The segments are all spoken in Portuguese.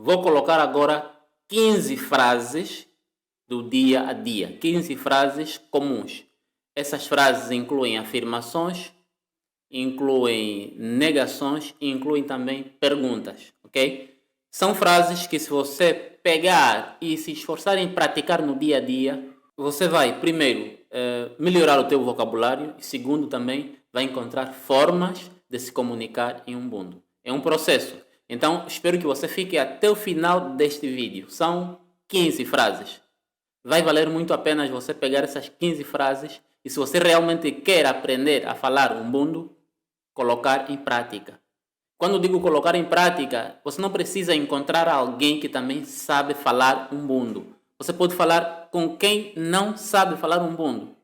Vou colocar agora 15 frases do dia a dia, 15 frases comuns. Essas frases incluem afirmações, incluem negações e incluem também perguntas, ok? São frases que, se você pegar e se esforçar em praticar no dia a dia, você vai, primeiro, melhorar o teu vocabulário e, segundo, também vai encontrar formas de se comunicar em um mundo. É um processo. Então, espero que você fique até o final deste vídeo. São 15 frases. Vai valer muito a pena você pegar essas 15 frases e, se você realmente quer aprender a falar um mundo, colocar em prática. Quando digo colocar em prática, você não precisa encontrar alguém que também sabe falar um mundo. Você pode falar com quem não sabe falar um mundo.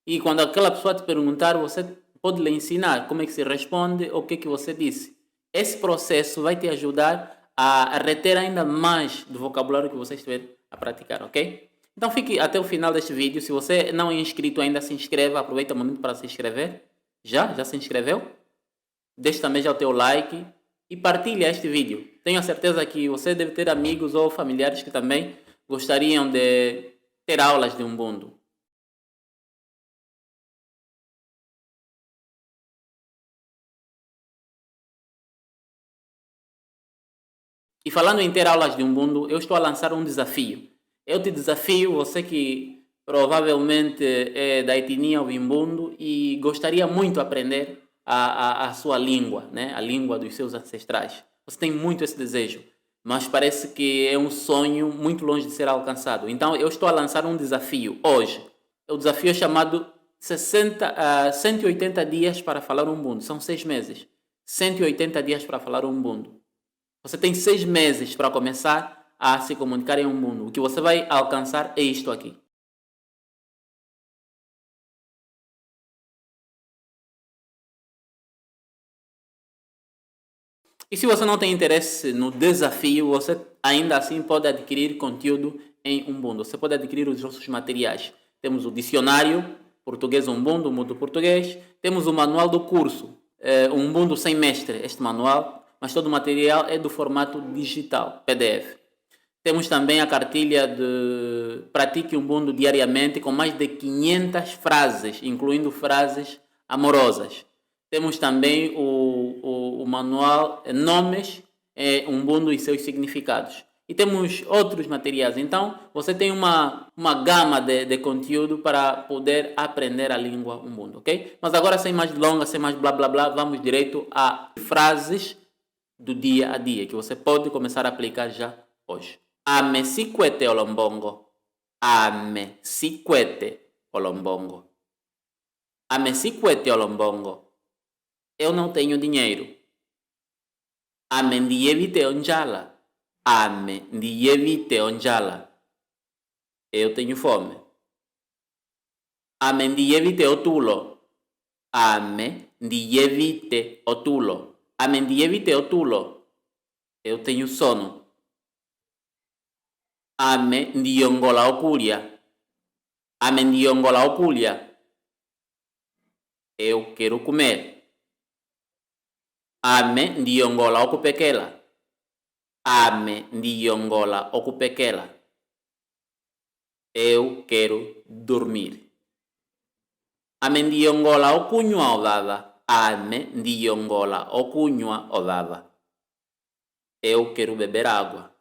E quando aquela pessoa te perguntar, você pode lhe ensinar como é que se responde ou o que você disse. Esse processo vai te ajudar a reter ainda mais do vocabulário que você estiver a praticar, ok? Então fique até o final deste vídeo. Se você não é inscrito ainda, se inscreva. Aproveita o momento para se inscrever. Já se inscreveu? Deixe também já o teu like e partilha este vídeo. Tenho a certeza que você deve ter amigos ou familiares que também gostariam de ter aulas de Ubuntu. E falando em ter aulas de Ubuntu, eu estou a lançar um desafio. Eu te desafio, você que provavelmente é da etnia Ubuntu e gostaria muito de aprender a sua língua, né? A língua dos seus ancestrais. Você tem muito esse desejo, mas parece que é um sonho muito longe de ser alcançado. Então eu estou a lançar um desafio hoje. O desafio é chamado 180 dias para falar Ubuntu. São 6 meses. 180 dias para falar Ubuntu. Você tem 6 meses para começar a se comunicar em um mundo. O que você vai alcançar é isto aqui. E se você não tem interesse no desafio, você ainda assim pode adquirir conteúdo em Ubuntu. Você pode adquirir os nossos materiais. Temos o dicionário português Ubuntu, Ubuntu português. Temos o manual do curso, Ubuntu sem mestre, este manual. Mas todo o material é do formato digital, PDF. Temos também a cartilha de Pratique Ubuntu diariamente, com mais de 500 frases, incluindo frases amorosas. Temos também o manual Nomes Ubuntu e seus significados. E temos outros materiais. Então, você tem uma gama de conteúdo para poder aprender a língua Ubuntu, ok? Mas agora, sem mais delongas, sem mais blá blá blá, vamos direito a frases do dia a dia que você pode começar a aplicar já hoje. Ame sikwete olombongo. Ame sikwete olombongo. Ame sikwete olombongo. Eu não tenho dinheiro. Ame ndiyevite onjala. Ame ndiyevite onjala. Eu tenho fome. Ame ndiyevite otulo. Ame ndiyevite otulo. Ame ndiyevite otulo. Eu tenho sono. Ame ndiyongola okulya. Ame ndiyongola okulya. Eu quero comer. Ame ndiyongola okupekela. Ame ndiyongola okupekela. Eu quero dormir. Ame ndiyongola okunywa ovava. Ame ndiyongola okunywa ovava. Eu quero beber água.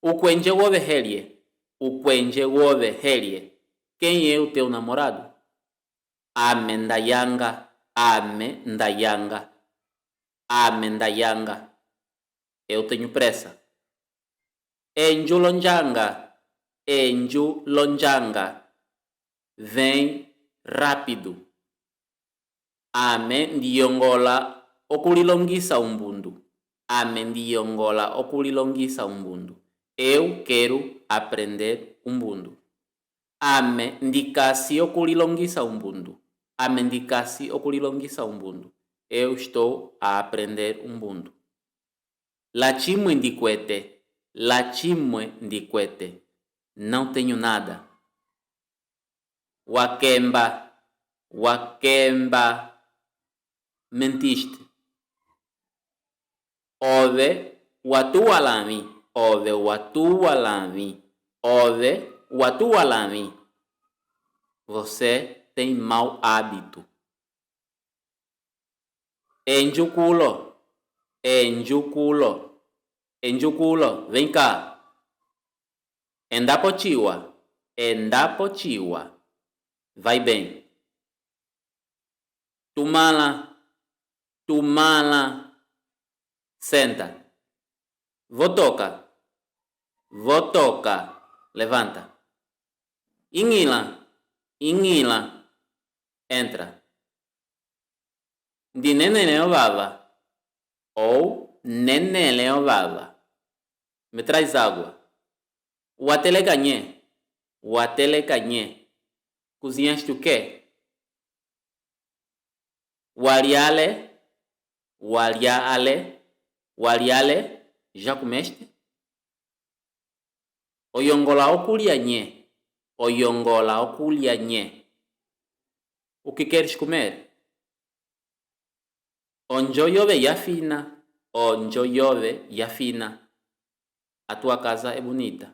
Ukwenje wovehelye. Ukwenje wovehelye. Quem é o teu namorado? Ame ndayanga. Ame ndayanga. Ame ndayanga. Eu tenho pressa. Enju lonjanga. Enju lonjanga. Vem rápido. Ame ndiyongola okulilongisa umbundu. Ame ndiyongola okulilongisa umbundu. Eu quero aprender Ubuntu. Ame ndikasi okulilongisa Ubuntu. Ame ndikasi okulilongisa Ubuntu. Eu estou a aprender Ubuntu. Lachimwe ndikwete. Lachimwe ndikwete. Não tenho nada. Wakemba. Wakemba. Mentiste. Ove watu walami. Ove watu walami. Ove watu walami. Você tem mau hábito. Enjuculo. Enjuculo. Enjuculo. Vem cá. Endapochiwa. Endapochiwa. Vai bem. Tumala. Tumala. Senta. Votoka. Votoka. Levanta. Ingila. Ingila. Entra. Di nenene baba. Ou nenele baba. Me traz água. Watele ganhê. Watele ganhê. Cozinhaste o quê? Waliale. Waliale. Waliale. Já comeste? Oyongola okulianye. Oyongola okulianye. O que queres comer? Onjo yove yafina. Onjo yove yafina. A tua casa é bonita.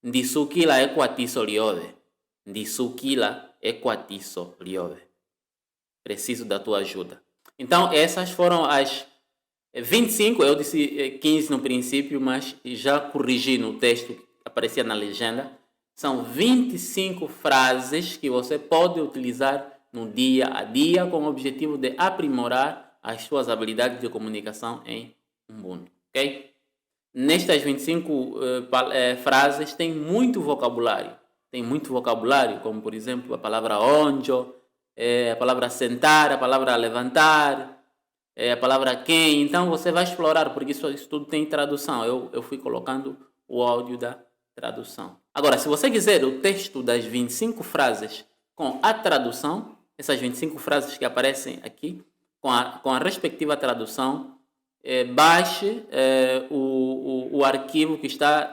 Ndisukila equatiso liove. Ndisukila equatiso liove. Preciso da tua ajuda. Então, essas foram as 25, eu disse 15 no princípio, mas já corrigi no texto que aparecia na legenda. São 25 frases que você pode utilizar no dia a dia com o objetivo de aprimorar as suas habilidades de comunicação em Ubuntu, ok? Nestas 25 frases tem muito vocabulário. Tem muito vocabulário, como por exemplo a palavra onjo, a palavra sentar, a palavra levantar, a palavra quem. Então você vai explorar, porque isso tudo tem tradução. Eu fui colocando o áudio da tradução. Agora, se você quiser o texto das 25 frases com a tradução, essas 25 frases que aparecem aqui, com a respectiva tradução, baixe o arquivo que está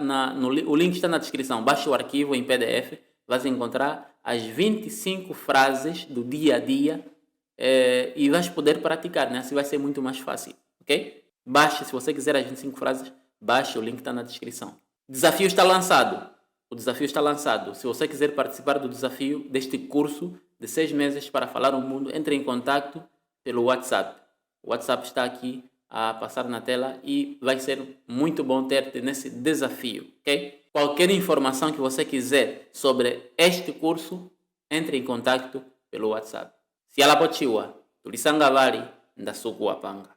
o link está na descrição. Baixe o arquivo em PDF, vai encontrar as 25 frases do dia a dia e vais poder praticar, né? Assim vai ser muito mais fácil, ok? Baixe, se você quiser as 25 frases, baixe, o link está na descrição. O desafio está lançado. O desafio está lançado. Se você quiser participar do desafio deste curso de 6 meses para falar o mundo, entre em contato pelo WhatsApp. O WhatsApp está aqui a passar na tela e vai ser muito bom ter-te nesse desafio, ok? Qualquer informação que você quiser sobre este curso, entre em contato pelo WhatsApp. Se ela pochiwa, tulisanga vali, ndasuku wapanga.